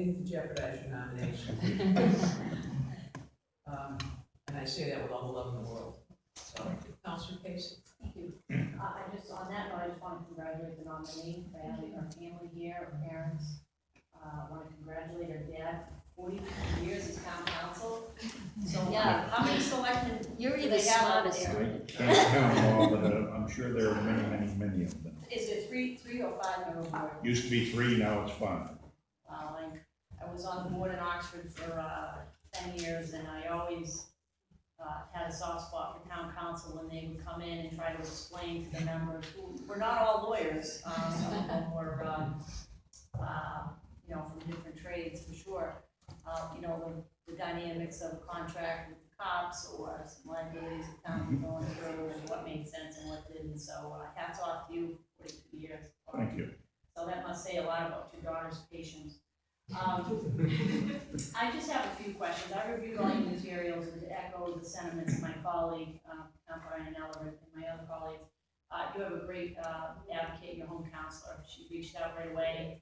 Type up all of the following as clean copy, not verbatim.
anything to jeopardize your nomination. And I say that with all the love in the world. So, Councilor Casey. Thank you. I just, on that note, I just want to congratulate the nominee for having her family here, her parents. I want to congratulate her dad for 42 years as town council. So, Yeah. how many selectmen You're do the they have out smartest. there? I can't count them all, but I'm sure there are many of them. Is it three or five member board? Used to be 3, now it's 5. I was on the board in Oxford for 10 years, and I always had a soft spot for town council when they would come in and try to explain to the members who were not all lawyers. Some of them were, you know, from different trades for sure. You know, the dynamics of a contract with the cops or some liabilities the town was going through and what made sense and what didn't. So hats off to you for 42 years. Thank you. So that must say a lot about your daughter's patience. I just have a few questions. I reviewed all your materials, and to echo the sentiments of my colleague, Brian Eller, and my other colleagues, you have a great advocate, your home counselor. She reached out right away.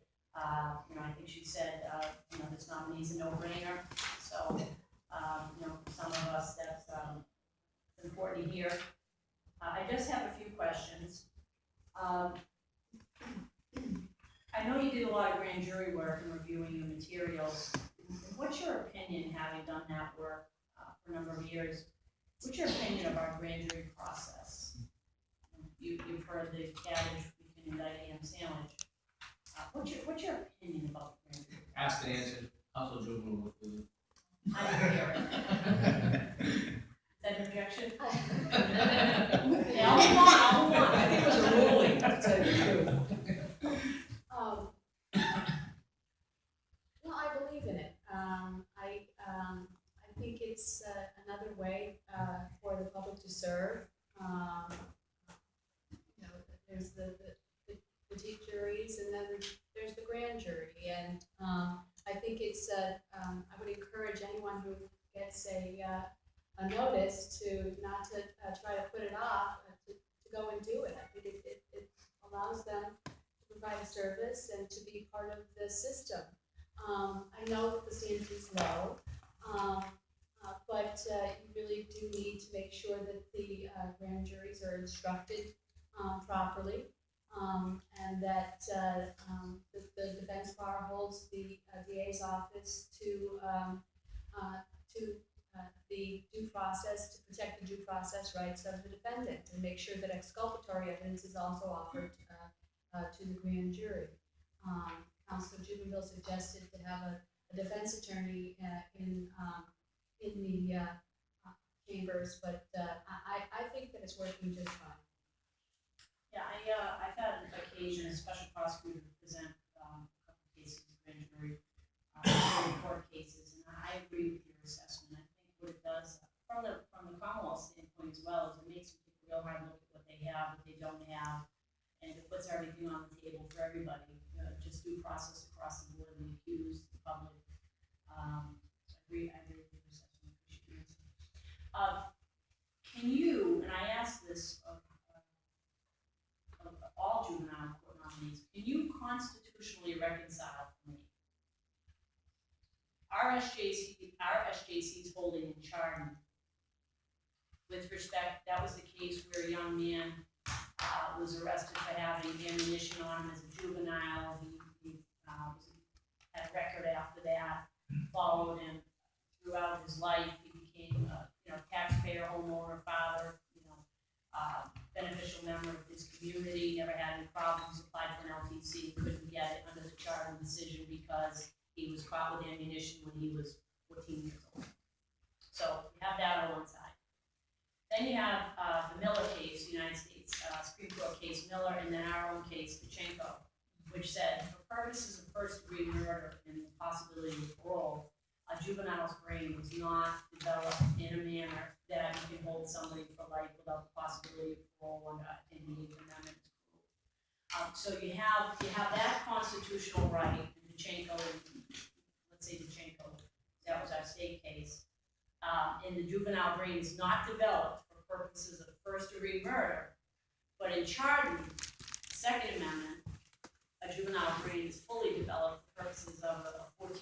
You know, I think she said, you know, this nominee is a no-brainer. So, you know, for some of us, that's important to hear. I just have a few questions. I know you did a lot of grand jury work in reviewing your materials. What's your opinion, having done that work for a number of years, what's your opinion of our grand jury process? You've heard the adage, we can indict a ham sandwich. What's your opinion about the grand jury? Asked and answered. Council Juvenile with the. I don't hear it. Is that an objection? Yeah, I'll move on. I think it was a ruling, to tell you the truth. No, I believe in it. I think it's another way for the public to serve. You know, there's the petite juries, and then there's the grand jury, and I think it's. I would encourage anyone who gets a notice to not to try to put it off, to go and do it. I think it allows them to provide a service and to be part of the system. I know that the standard is low, but you really do need to make sure that the grand juries are instructed properly, and that the defense bar holds the DA's office to the due process, to protect the due process rights of the defendant, and make sure that exculpatory evidence is also offered to the grand jury. Councilor Juvenile suggested to have a defense attorney in the chambers, but I think that it's working just fine. Yeah, I've had an occasion, a special prosecutor, to present a couple of cases in grand jury, court cases, and I agree with your assessment. I think what it does, from the Commonwealth standpoint as well, is it makes them take a real hard look at what they have, what they don't have, and it puts everything on the table for everybody. Just due process across the board, the accused, the public. So I agree with your assessment. Can you, and I ask this of all juvenile court nominees, can you constitutionally reconcile for me our SJC's holding in Chardon with respect, that was the case where a young man was arrested for having ammunition on him as a juvenile. He had a record after that, followed him throughout his life. He became a taxpayer, homeowner, father, beneficial member of his community, never had any problems, applied for an LTC, couldn't get it under the Chardon decision because he was caught with ammunition when he was 14 years old. So you have that on one side. Then you have the Miller case, United States Supreme Court case Miller, and then our own case, Pachenko, which said, for purposes of first-degree murder and the possibility of parole, a juvenile's brain was not developed in a manner that you can hold somebody for life without the possibility of parole under the 8th Amendment. So you have that constitutional right in Pachenko, let's say Pachenko, that was our state case. And the juvenile brain is not developed for purposes of first-degree murder. But in Chardon, Second Amendment, a juvenile brain is fully developed for purposes of a 14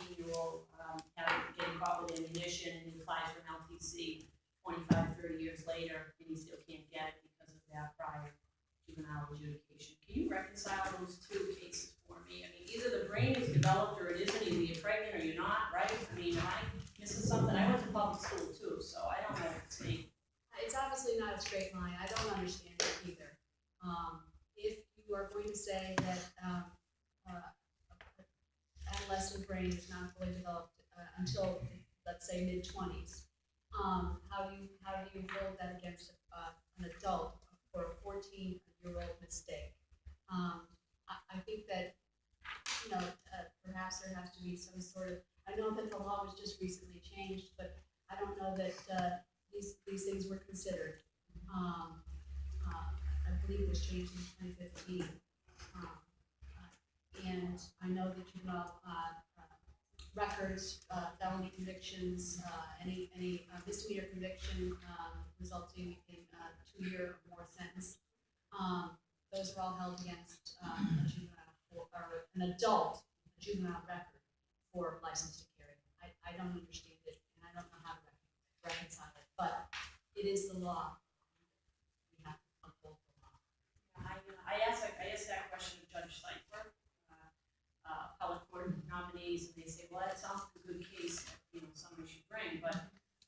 brain is developed or it isn't, either you're pregnant or you're not, right? I mean, am I missing something? I went to public school too, so I don't know what to say. It's obviously not a straight line, I don't understand it either. If you are going to say that, adolescent brain is not fully developed, until, let's say, mid-20s, how do you hold that against, an adult for a 14-year-old mistake? I think that, perhaps there has to be some sort of, I know that the law was just recently changed, but I don't know that, these things were considered. I believe it was changed in 2015. And I know that juvenile, records, felony convictions, any misdemeanor conviction, resulting in a 2-year or more sentence, those are all held against, a juvenile, or an adult juvenile record for license to carry. I don't understand it, and I don't know how to reconcile it, but it is the law. We have to uphold the law. I asked that question of Judge Seifert, appellate court nominees, and they say, well, that sounds like a good case that, somebody should bring, but,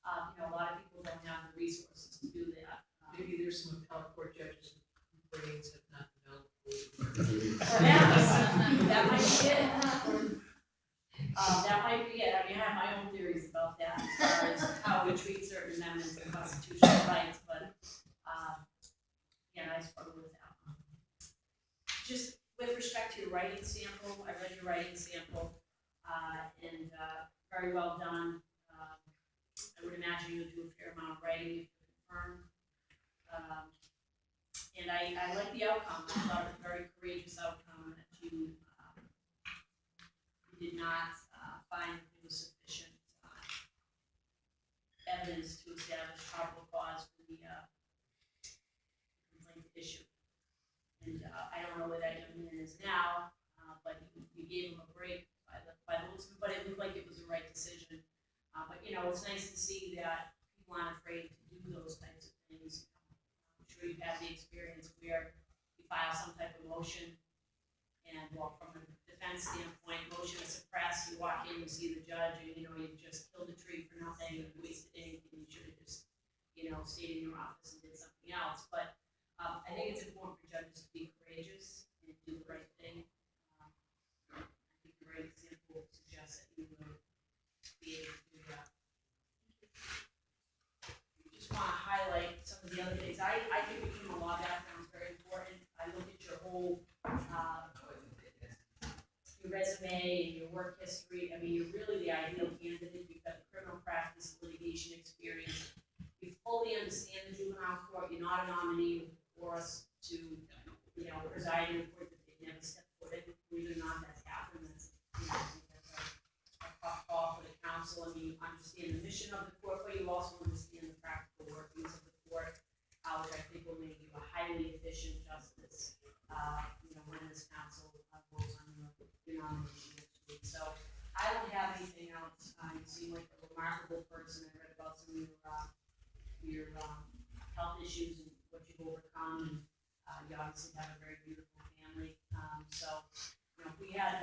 a lot of people don't have the resources to do that. Maybe there's some appellate court judges whose brains have not developed. Perhaps, that might be it. That might be it. I mean, I have my own theories about that, as far as how we treat certain amendments of constitutional rights, but, I struggle with that. Just with respect to your writing sample, I read your writing sample, and very well done. I would imagine you would do a fair amount of writing if you're confirmed. And I like the outcome. I thought it was a very courageous outcome that you did not find there was sufficient evidence to establish probable cause for the complaint issue. And I don't know where that young man is now, but you gave him a break by the looks of it, but it looked like it was the right decision. But it's nice to see that people aren't afraid to do those types of things. I'm sure you've had the experience where you file some type of motion, and from a defense standpoint, motion is suppressed, you walk in, you see the judge, and you've just killed a tree for nothing, and wasted anything, you should have just, stayed in your office and did something else. But I think it's important for judges to be courageous and do the right thing. I think the right example suggests that you will be able to do that. I just want to highlight some of the other things. I think the criminal law background is very important. I look at your whole your resume and your work history. I mean, you're really the ideal candidate. You've got the criminal practice, litigation experience. You fully understand the juvenile court. You're not a nominee for us to, preside in a court that they've never stepped foot in. Believe it or not, that's happened. That's, that's a tough call for the council. I mean, you understand the mission of the court, but you also understand the practical workings of the court, which I think will make you a highly efficient justice, when this council votes on your nomination next week. So I don't have anything else. You seem like a remarkable person. I read about some of your health issues and what you've overcome, and you obviously have a very beautiful family. So, if we had,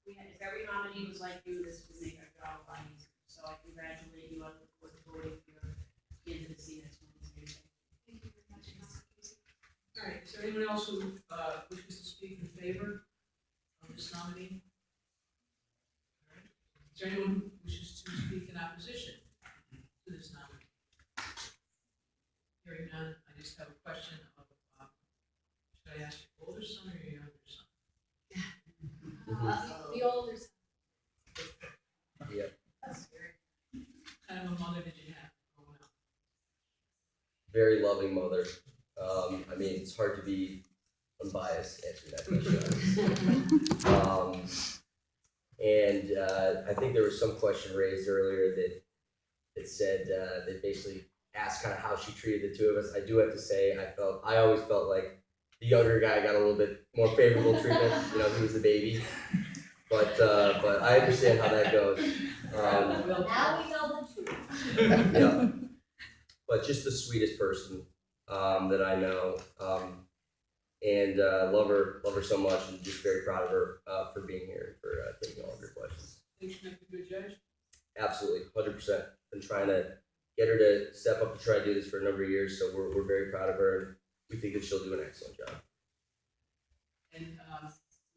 if every nominee was like you, this would make our job a lot easier. So I congratulate you. I look forward to voting for your candidacy next Wednesday. Thank you very much, Casey. All right, is there anyone else who wishes to speak in favor of this nominee? All right. Is there anyone who wishes to speak in opposition to this nominee? Hearing none, I just have a question of, should I ask your older son or your younger son? The older son. Yeah. That's scary. What kind of a mother did you have growing up? Very loving mother. I mean, it's hard to be unbiased answering that question. And I think there was some question raised earlier that said that basically asked kind of how she treated the two of us. I do have to say, I always felt like the younger guy got a little bit more favorable treatment. He was the baby. But I understand how that goes. Now we know the truth. Yeah. But just the sweetest person that I know, and love her so much, and just very proud of her for being here, for 100%. Been trying to get her to step up and try to do this for a number of years, so we're very proud of her, and we think that she'll do an excellent job. And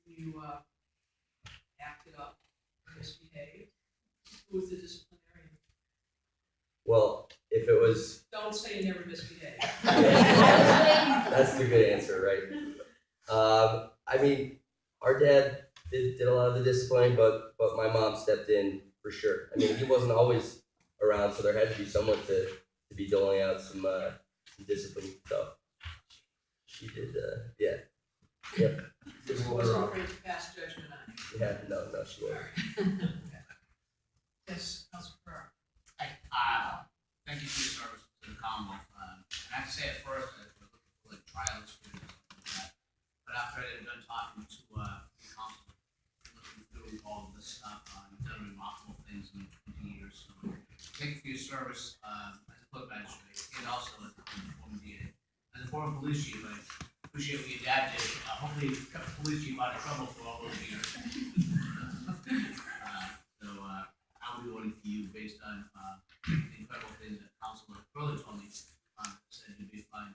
you acted up, misbehaved. Who was the disciplinarian? Well, if it was, Don't say you never misbehaved. that's the good answer, right? I mean, our dad did a lot of the discipline, but my mom stepped in for sure. I mean, he wasn't always around, so there had to be someone to be doling out some discipline stuff. She did, yeah. Yep. She wasn't afraid to pass judgment on you. Yeah, no, she wasn't. Yes, Councilor Carr. Thank you for your service to the Commonwealth. And I have to say at first, I was looking for like trial experience or something like that. But after I had done talking to the council, looking through all of this stuff, you've done remarkable things in 20 years. So thank you for your service as a clerk magistrate and also as a former DA. As a former police chief, I appreciate what your dad did. Hopefully he kept the police chief out of trouble for all those years. I'll be voting for you based on the incredible things that Councilor Curley told me. Said you'd be fine.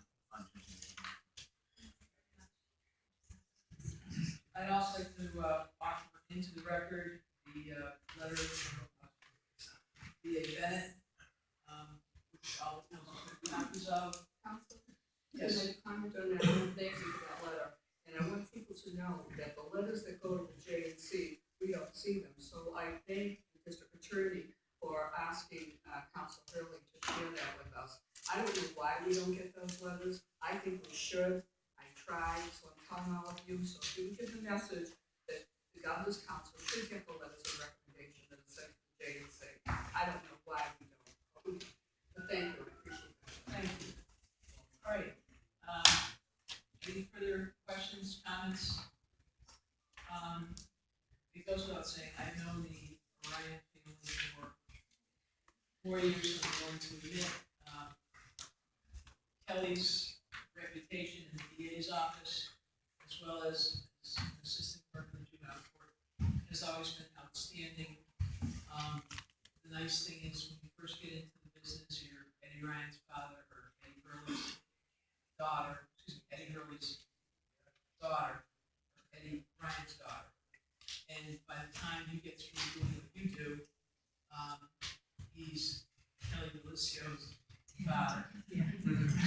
I'd also like to offer into the record the letter from D.A. Bennett, which all the council took copies of. Council, Yes. can I comment on that? I want to thank you for that letter. And I want people to know that the letters that go to the JNC, we don't see them. So I thank Mr. Paterni for asking Council Hurley to share that with us. I don't know why we don't get those letters. I think we should. I tried, so I'm telling all of you. So if you can give the message that the Governor's Council should get the letters of recommendation that are sent to the JNC. I don't know why we don't. But thank you, I appreciate that. Thank you. All right. Any further questions, comments? It goes without saying, I've known the Ryan family for 4 years, I'm going to admit. Kelly's reputation in the DA's office, as well as an assistant clerk in the juvenile court, has always been outstanding. The nice thing is when you first get into the business, you're Eddie Ryan's father, or Eddie Hurley's daughter, Eddie Hurley's daughter, or Eddie Ryan's daughter. And by the time you get through doing what you do, he's Kelli DiLisio's father. Yeah.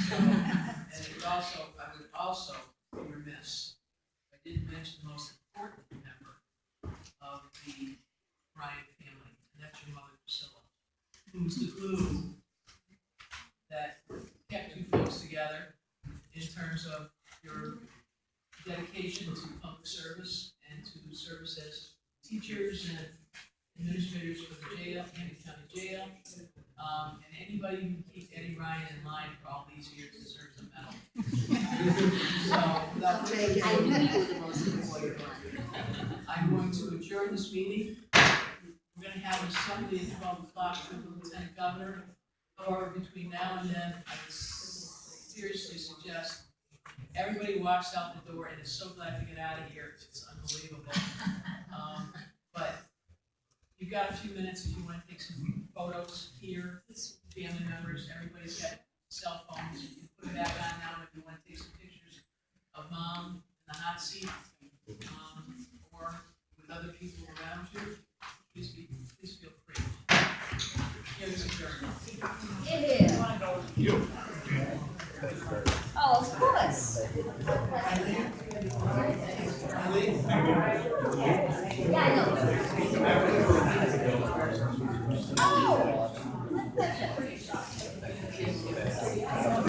So, and it also, I would also be remiss if I didn't mention the most important member of the Ryan family, and that's your mother, Priscilla, who's the glue that kept you folks together in terms of your dedication to public service and to service as teachers and administrators for the jail, Hampton County Jail. And anybody who keeps Eddie Ryan in line for all these years deserves a medal. So, without further ado, I knew you were the most important one. I'm going to adjourn this meeting. We're going to have an assembly at 12 o'clock for the Lieutenant Governor. However, between now and then, I would seriously suggest everybody walks out the door and is so glad to get out of here. It's unbelievable. But you've got a few minutes if you want to take some photos here. Family members, everybody's got cell phones. You can put it back on now if you want to take some pictures of mom in the hot seat, or with other people around you. Please feel free. Here's adjourned. Yeah. Oh, of course. Yeah, I know. Oh.